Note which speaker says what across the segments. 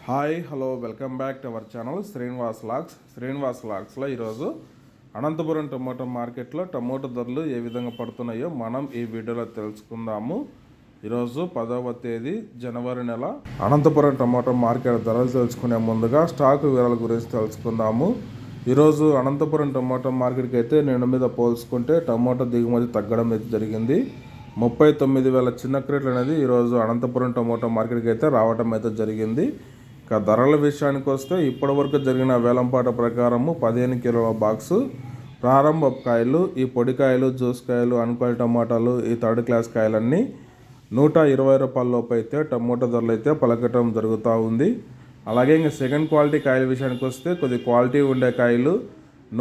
Speaker 1: Hi hello welcome back to our channel Srinivas లాగ్స్లో ఈరోజు Anantapuram tomato మార్కెట్లో టమోటా ధరలు ఏ విధంగా పడుతున్నాయో మనం ఈ వీడియోలో తెలుసుకుందాము. ఈరోజు 10వ తేదీ జనవరి నెల. అనంతపురం టమోటా మార్కెట్ ధరలు తెలుసుకునే ముందుగా స్టాక్ వివరాల గురించి తెలుసుకుందాము. ఈరోజు అనంతపురం టమోటా మార్కెట్కి అయితే నిన్న మీద పోల్చుకుంటే టమోటా దిగుమతి తగ్గడం అయితే జరిగింది. 39,000 చిన్న క్రేట్లు అనేది ఈరోజు అనంతపురం టమోటా మార్కెట్కి అయితే రావడం అయితే జరిగింది. ఇక ధరల విషయానికి వస్తే ఇప్పటి వరకు జరిగిన వేలంపాట ప్రకారము 15 కిలోల బాక్సు ప్రారంభ కాయలు, ఈ పొడికాయలు, జ్యూస్ కాయలు, అన్క్వాలిటీ టమాటాలు, ఈ థర్డ్ క్లాస్ కాయలన్నీ 120 రూపాయల లోపు అయితే టమోటా ధరలు అయితే పలకటం జరుగుతూ ఉంది. అలాగే ఇంకా సెకండ్ క్వాలిటీ కాయల విషయానికి వస్తే కొద్ది క్వాలిటీ ఉండే కాయలు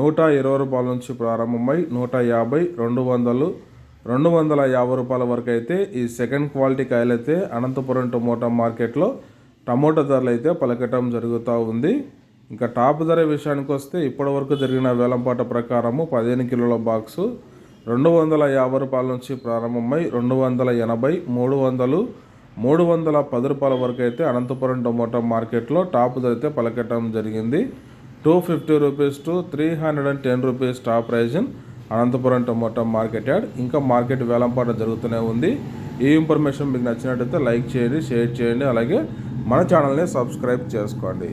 Speaker 1: 120 రూపాయల నుంచి ప్రారంభమై 150, 200, 250 రూపాయల వరకు అయితే ఈ సెకండ్ క్వాలిటీ కాయలు అయితే అనంతపురం టమోటా మార్కెట్లో టమోటా ధరలు అయితే పలకటం జరుగుతూ ఉంది. ఇంకా టాప్ ధర విషయానికి వస్తే ఇప్పటి వరకు జరిగిన వేలంపాట ప్రకారము 15 కిలోల బాక్సు 250 రూపాయల నుంచి ప్రారంభమై 280, 300, 310 రూపాయల వరకు అయితే అనంతపురం టమోటా మార్కెట్లో టాప్ ధర అయితే పలకటం జరిగింది. 250 rupees to 310 rupees top price in Anantapuram tomato market yard. ఇంకా మార్కెట్ వేలంపాట జరుగుతూనే ఉంది. ఈ ఇన్ఫర్మేషన్ మీకు నచ్చినట్టయితే లైక్ చేయండి, షేర్ చేయండి, అలాగే మన ఛానల్ని సబ్స్క్రైబ్ చేసుకోండి.